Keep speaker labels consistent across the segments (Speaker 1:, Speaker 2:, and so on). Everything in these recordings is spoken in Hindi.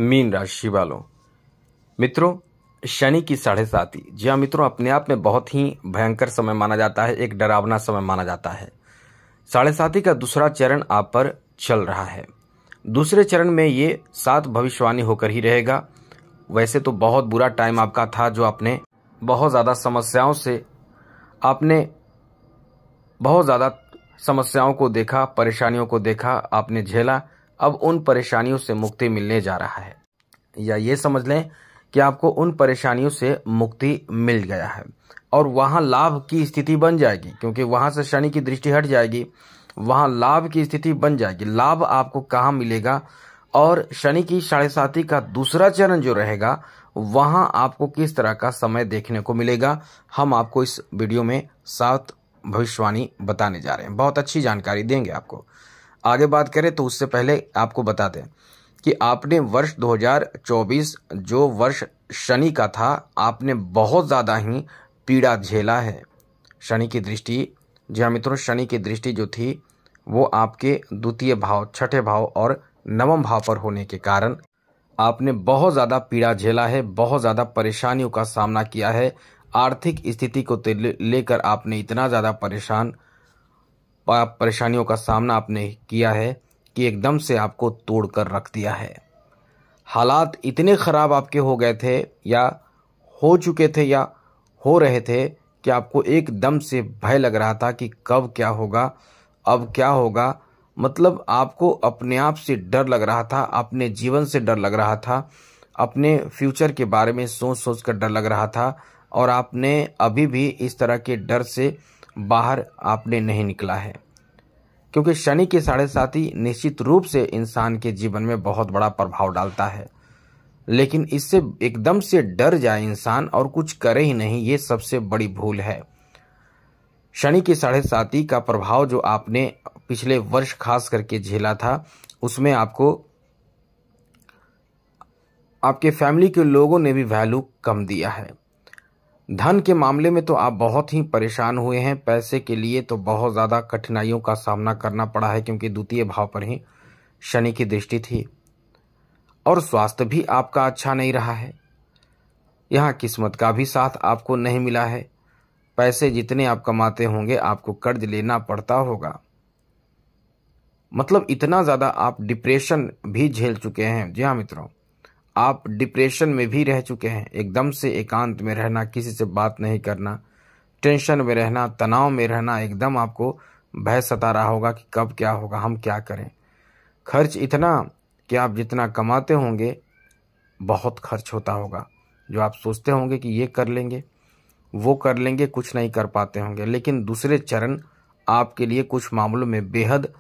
Speaker 1: मीन राशि वालों, मित्रों, शनि की साढ़े साती, जी हाँ मित्रों, अपने आप में बहुत ही भयंकर समय माना जाता है, एक डरावना समय माना जाता है। साढ़े साती का दूसरा चरण आप पर चल रहा है। दूसरे चरण में ये 7 भविष्यवाणी होकर ही रहेगा। वैसे तो बहुत बुरा टाइम आपका था, जो आपने बहुत ज़्यादा समस्याओं को देखा, परेशानियों को देखा, आपने झेला। अब उन परेशानियों से मुक्ति मिलने जा रहा है, या ये समझ लें कि आपको उन परेशानियों से मुक्ति मिल गया है और वहां लाभ की स्थिति बन जाएगी, क्योंकि वहां से शनि की दृष्टि हट जाएगी, वहां लाभ की स्थिति बन जाएगी। लाभ आपको कहाँ मिलेगा और शनि की साढ़े साती का दूसरा चरण जो रहेगा वहां आपको किस तरह का समय देखने को मिलेगा, हम आपको इस वीडियो में 7 भविष्यवाणी बताने जा रहे हैं। बहुत अच्छी जानकारी देंगे आपको। आगे बात करें तो उससे पहले आपको बता दें कि आपने वर्ष 2024 जो वर्ष शनि का था, आपने बहुत ज़्यादा ही पीड़ा झेला है। शनि की दृष्टि, जी हाँ मित्रों, शनि की दृष्टि जो थी वो आपके द्वितीय भाव, छठे भाव और नवम भाव पर होने के कारण आपने बहुत ज़्यादा पीड़ा झेला है, बहुत ज़्यादा परेशानियों का सामना किया है। आर्थिक स्थिति को लेकर आपने इतना ज़्यादा परेशानियों का सामना आपने किया है कि एकदम से आपको तोड़कर रख दिया है। हालात इतने खराब आपके हो गए थे, या हो चुके थे, या हो रहे थे कि आपको एकदम से भय लग रहा था कि कब क्या होगा, अब क्या होगा। मतलब आपको अपने आप से डर लग रहा था, अपने जीवन से डर लग रहा था, अपने फ्यूचर के बारे में सोच सोच कर डर लग रहा था, और आपने अभी भी इस तरह के डर से बाहर आपने नहीं निकला है, क्योंकि शनि की साढ़े साती निश्चित रूप से इंसान के जीवन में बहुत बड़ा प्रभाव डालता है। लेकिन इससे एकदम से डर जाए इंसान और कुछ करे ही नहीं, ये सबसे बड़ी भूल है। शनि की साढ़े साती का प्रभाव जो आपने पिछले वर्ष खास करके झेला था, उसमें आपको आपके फैमिली के लोगों ने भी वैल्यू कम दिया है। धन के मामले में तो आप बहुत ही परेशान हुए हैं। पैसे के लिए तो बहुत ज़्यादा कठिनाइयों का सामना करना पड़ा है, क्योंकि द्वितीय भाव पर ही शनि की दृष्टि थी। और स्वास्थ्य भी आपका अच्छा नहीं रहा है। यहाँ किस्मत का भी साथ आपको नहीं मिला है। पैसे जितने आप कमाते होंगे आपको कर्ज लेना पड़ता होगा। मतलब इतना ज़्यादा आप डिप्रेशन भी झेल चुके हैं। जी हाँ मित्रों, आप डिप्रेशन में भी रह चुके हैं। एकदम से एकांत में रहना, किसी से बात नहीं करना, टेंशन में रहना, तनाव में रहना, एकदम आपको भय सता रहा होगा कि कब क्या होगा, हम क्या करें। खर्च इतना कि आप जितना कमाते होंगे बहुत खर्च होता होगा। जो आप सोचते होंगे कि ये कर लेंगे, वो कर लेंगे, कुछ नहीं कर पाते होंगे। लेकिन दूसरे चरण आपके लिए कुछ मामलों में बेहद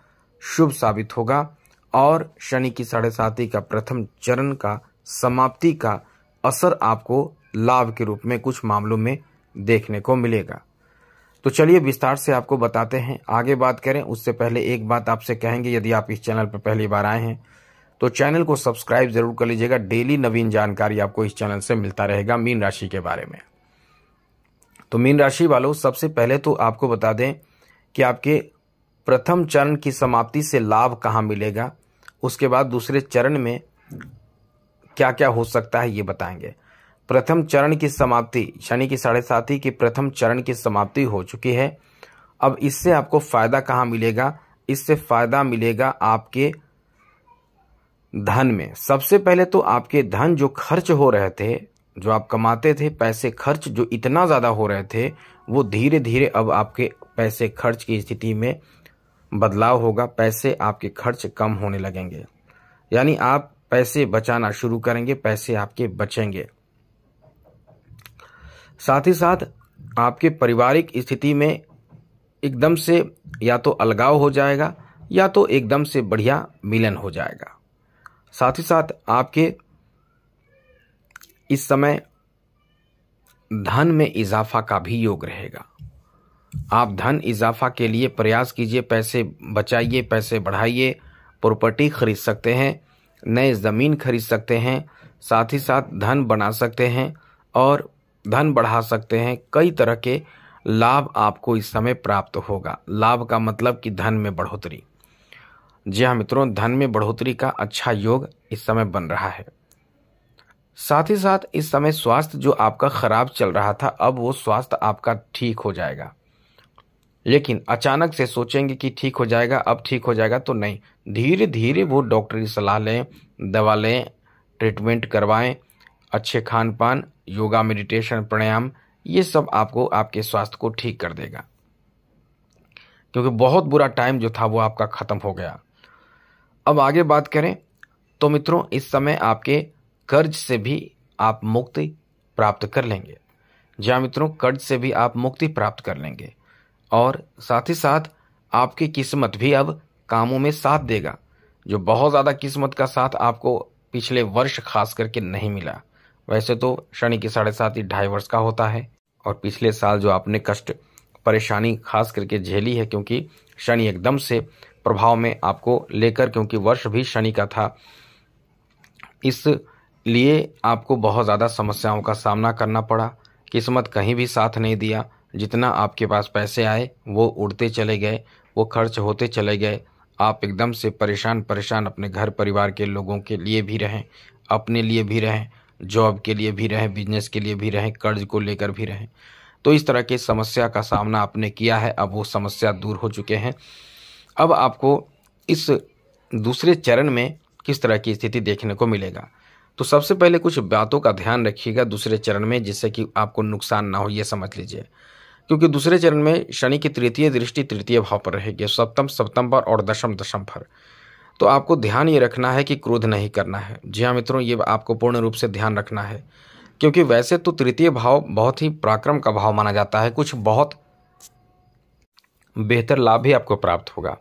Speaker 1: शुभ साबित होगा, और शनि की साढ़े साती का प्रथम चरण का समाप्ति का असर आपको लाभ के रूप में कुछ मामलों में देखने को मिलेगा। तो चलिए विस्तार से आपको बताते हैं। आगे बात करें उससे पहले एक बात आपसे कहेंगे, यदि आप इस चैनल पर पहली बार आए हैं तो चैनल को सब्सक्राइब जरूर कर लीजिएगा। डेली नवीन जानकारी आपको इस चैनल से मिलता रहेगा मीन राशि के बारे में। तो मीन राशि वालों, सबसे पहले तो आपको बता दें कि आपके प्रथम चरण की समाप्ति से लाभ कहाँ मिलेगा, उसके बाद दूसरे चरण में क्या क्या हो सकता है ये बताएंगे। प्रथम चरण की समाप्ति, शनि की साढ़े साती की प्रथम चरण की समाप्ति हो चुकी है। अब इससे आपको फायदा कहाँ मिलेगा? इससे फायदा मिलेगा आपके धन में। सबसे पहले तो आपके धन जो खर्च हो रहे थे, जो आप कमाते थे, पैसे खर्च जो इतना ज़्यादा हो रहे थे, वो धीरे धीरे अब आपके पैसे खर्च की स्थिति में बदलाव होगा। पैसे आपके खर्च कम होने लगेंगे, यानी आप पैसे बचाना शुरू करेंगे, पैसे आपके बचेंगे। साथ ही साथ आपके पारिवारिक स्थिति में एकदम से या तो अलगाव हो जाएगा, या तो एकदम से बढ़िया मिलन हो जाएगा। साथ ही साथ आपके इस समय धन में इजाफा का भी योग रहेगा। आप धन इजाफा के लिए प्रयास कीजिए, पैसे बचाइए, पैसे बढ़ाइए। प्रॉपर्टी खरीद सकते हैं, नए ज़मीन खरीद सकते हैं, साथ ही साथ धन बना सकते हैं और धन बढ़ा सकते हैं। कई तरह के लाभ आपको इस समय प्राप्त होगा। लाभ का मतलब कि धन में बढ़ोतरी। जी हाँ मित्रों, धन में बढ़ोतरी का अच्छा योग इस समय बन रहा है। साथ ही साथ इस समय स्वास्थ्य जो आपका खराब चल रहा था, अब वो स्वास्थ्य आपका ठीक हो जाएगा। लेकिन अचानक से सोचेंगे कि ठीक हो जाएगा, अब ठीक हो जाएगा, तो नहीं, धीरे धीरे वो डॉक्टरी सलाह लें, दवा लें, ट्रीटमेंट करवाएं, अच्छे खान पान, योगा, मेडिटेशन, प्राणायाम, ये सब आपको आपके स्वास्थ्य को ठीक कर देगा, क्योंकि बहुत बुरा टाइम जो था वो आपका खत्म हो गया। अब आगे बात करें तो मित्रों, इस समय आपके कर्ज से भी आप मुक्ति प्राप्त कर लेंगे। जी हाँ मित्रों, कर्ज से भी आप मुक्ति प्राप्त कर लेंगे और साथ ही साथ आपकी किस्मत भी अब कामों में साथ देगा। जो बहुत ज़्यादा किस्मत का साथ आपको पिछले वर्ष खास करके नहीं मिला। वैसे तो शनि की 7.5 2.5 वर्ष का होता है और पिछले साल जो आपने कष्ट परेशानी खास करके झेली है, क्योंकि शनि एकदम से प्रभाव में आपको लेकर, क्योंकि वर्ष भी शनि का था, इसलिए आपको बहुत ज़्यादा समस्याओं का सामना करना पड़ा। किस्मत कहीं भी साथ नहीं दिया। जितना आपके पास पैसे आए वो उड़ते चले गए, वो खर्च होते चले गए। आप एकदम से परेशान अपने घर परिवार के लोगों के लिए भी रहें, अपने लिए भी रहें, जॉब के लिए भी रहें, बिजनेस के लिए भी रहें, कर्ज को लेकर भी रहें। तो इस तरह की समस्या का सामना आपने किया है, अब वो समस्या दूर हो चुके हैं। अब आपको इस दूसरे चरण में किस तरह की स्थिति देखने को मिलेगा, तो सबसे पहले कुछ बातों का ध्यान रखिएगा दूसरे चरण में, जिससे कि आपको नुकसान ना हो, ये समझ लीजिए। क्योंकि दूसरे चरण में शनि की तृतीय दृष्टि तृतीय भाव पर रहेगी, सप्तम पर और दशम पर। तो आपको ध्यान ये रखना है कि क्रोध नहीं करना है। जी हाँ मित्रों, ये आपको पूर्ण रूप से ध्यान रखना है, क्योंकि वैसे तो तृतीय भाव बहुत ही पराक्रम का भाव माना जाता है, कुछ बहुत बेहतर लाभ भी आपको प्राप्त होगा,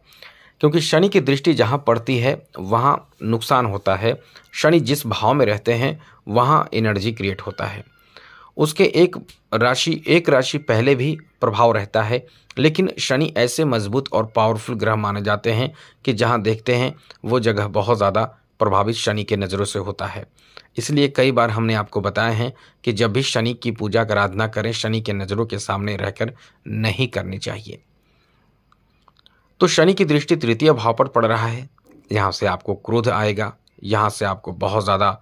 Speaker 1: क्योंकि शनि की दृष्टि जहाँ पड़ती है वहाँ नुकसान होता है। शनि जिस भाव में रहते हैं वहाँ एनर्जी क्रिएट होता है। उसके एक राशि पहले भी प्रभाव रहता है, लेकिन शनि ऐसे मजबूत और पावरफुल ग्रह माने जाते हैं कि जहाँ देखते हैं वो जगह बहुत ज़्यादा प्रभावित शनि के नज़रों से होता है। इसलिए कई बार हमने आपको बताया है कि जब भी शनि की पूजा का आराधना करें, शनि के नज़रों के सामने रहकर नहीं करनी चाहिए। तो शनि की दृष्टि तृतीय भाव पर पड़ रहा है, यहाँ से आपको क्रोध आएगा, यहाँ से आपको बहुत ज़्यादा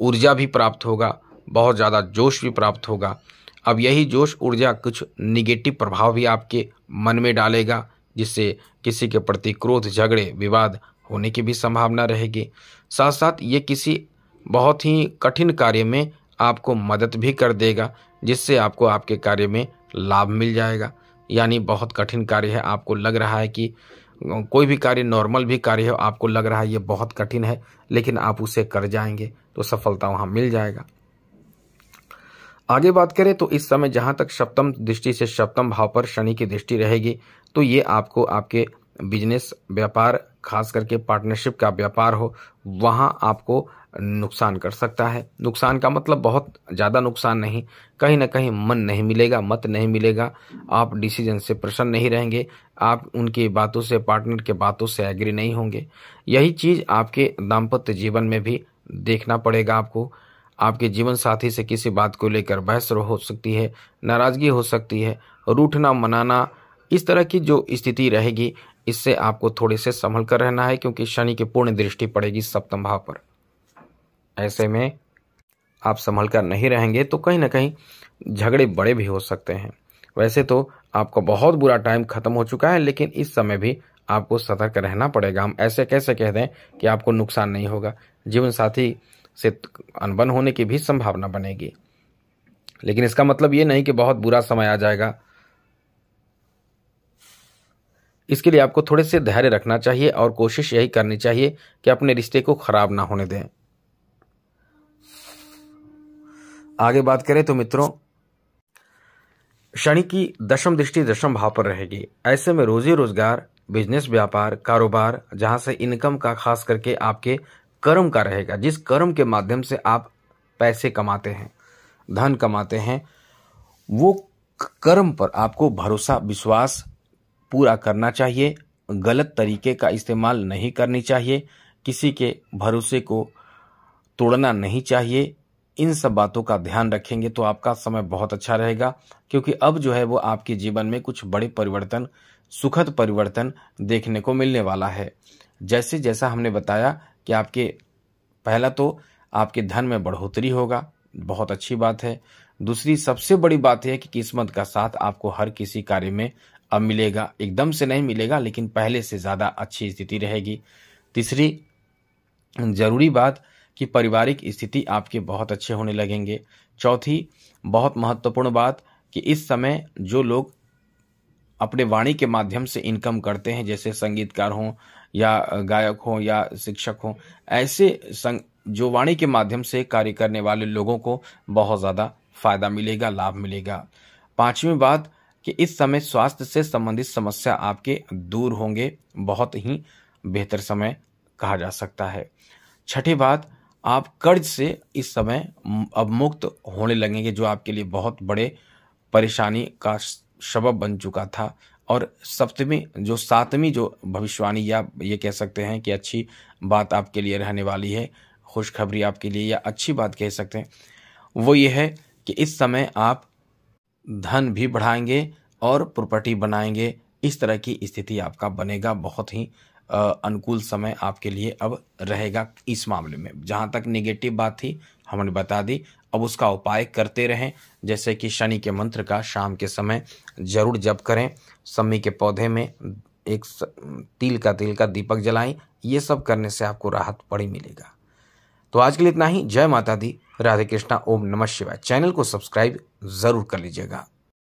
Speaker 1: ऊर्जा भी प्राप्त होगा, बहुत ज़्यादा जोश भी प्राप्त होगा। अब यही जोश ऊर्जा कुछ निगेटिव प्रभाव भी आपके मन में डालेगा, जिससे किसी के प्रति क्रोध, झगड़े, विवाद होने की भी संभावना रहेगी। साथ साथ ये किसी बहुत ही कठिन कार्य में आपको मदद भी कर देगा, जिससे आपको आपके कार्य में लाभ मिल जाएगा। यानी बहुत कठिन कार्य है, आपको लग रहा है कि कोई भी कार्य, नॉर्मल भी कार्य हो, आपको लग रहा है ये बहुत कठिन है, लेकिन आप उसे कर जाएंगे तो सफलता वहाँ मिल जाएगा। आगे बात करें तो इस समय जहाँ तक सप्तम दृष्टि से सप्तम भाव पर शनि की दृष्टि रहेगी, तो ये आपको आपके बिजनेस, व्यापार, खास करके पार्टनरशिप का व्यापार हो, वहाँ आपको नुकसान कर सकता है। नुकसान का मतलब बहुत ज़्यादा नुकसान नहीं, कहीं ना कहीं मन नहीं मिलेगा, मत नहीं मिलेगा, आप डिसीजन से प्रसन्न नहीं रहेंगे, आप उनकी बातों से, पार्टनर के बातों से एग्री नहीं होंगे। यही चीज़ आपके दाम्पत्य जीवन में भी देखना पड़ेगा आपको। आपके जीवन साथी से किसी बात को लेकर बहस हो सकती है, नाराज़गी हो सकती है, रूठना मनाना, इस तरह की जो स्थिति रहेगी, इससे आपको थोड़े से संभल कर रहना है, क्योंकि शनि की पूर्ण दृष्टि पड़ेगी सप्तम भाव पर। ऐसे में आप संभल कर नहीं रहेंगे तो कहीं ना कहीं झगड़े बड़े भी हो सकते हैं। वैसे तो आपका बहुत बुरा टाइम खत्म हो चुका है, लेकिन इस समय भी आपको सतर्क रहना पड़ेगा। हम ऐसे कैसे कह दें कि आपको नुकसान नहीं होगा, जीवन साथी से अनबन होने की भी संभावना बनेगी, लेकिन इसका मतलब ये नहीं कि बहुत बुरा समय आ जाएगा। इसके लिए आपको थोड़े से धैर्य रखना चाहिए और कोशिश यही करनी चाहिए कि अपने रिश्ते को खराब ना होने दें। आगे बात करें तो मित्रों, शनि की दशम दृष्टि दशम भाव पर रहेगी। ऐसे में रोजी रोजगार, बिजनेस, व्यापार, कारोबार, जहां से इनकम का खास करके आपके कर्म का रहेगा, जिस कर्म के माध्यम से आप पैसे कमाते हैं, धन कमाते हैं, वो कर्म पर आपको भरोसा, विश्वास पूरा करना चाहिए। गलत तरीके का इस्तेमाल नहीं करनी चाहिए, किसी के भरोसे को तोड़ना नहीं चाहिए। इन सब बातों का ध्यान रखेंगे तो आपका समय बहुत अच्छा रहेगा, क्योंकि अब जो है वो आपके जीवन में कुछ बड़े परिवर्तन, सुखद परिवर्तन देखने को मिलने वाला है। जैसा हमने बताया कि आपके पहला तो आपके धन में बढ़ोतरी होगा, बहुत अच्छी बात है। दूसरी सबसे बड़ी बात यह है कि किस्मत का साथ आपको हर किसी कार्य में अब मिलेगा, एकदम से नहीं मिलेगा लेकिन पहले से ज़्यादा अच्छी स्थिति रहेगी। तीसरी जरूरी बात कि पारिवारिक स्थिति आपके बहुत अच्छे होने लगेंगे। चौथी बहुत महत्वपूर्ण बात कि इस समय जो लोग अपने वाणी के माध्यम से इनकम करते हैं, जैसे संगीतकार हों या गायक हों या शिक्षक हों, ऐसे जो वाणी के माध्यम से कार्य करने वाले लोगों को बहुत ज़्यादा फायदा मिलेगा, लाभ मिलेगा। पांचवी बात कि इस समय स्वास्थ्य से संबंधित समस्या आपके दूर होंगे, बहुत ही बेहतर समय कहा जा सकता है। छठी बात, आप कर्ज से इस समय अब मुक्त होने लगेंगे, जो आपके लिए बहुत बड़े परेशानी का सबब बन चुका था। और सातवीं जो भविष्यवाणी या ये कह सकते हैं कि अच्छी बात आपके लिए रहने वाली है, खुशखबरी आपके लिए या अच्छी बात कह सकते हैं, वो ये है कि इस समय आप धन भी बढ़ाएंगे और प्रॉपर्टी बनाएंगे। इस तरह की स्थिति आपका बनेगा, बहुत ही अनुकूल समय आपके लिए अब रहेगा। इस मामले में जहाँ तक नेगेटिव बात थी हमने बता दी, अब उसका उपाय करते रहें, जैसे कि शनि के मंत्र का शाम के समय जरूर जप करें, सम्मी के पौधे में एक तिल का दीपक जलाएं। ये सब करने से आपको राहत बड़ी मिलेगा। तो आज के लिए इतना ही। जय माता दी, राधे कृष्णा, ओम नमः शिवाय। चैनल को सब्सक्राइब जरूर कर लीजिएगा।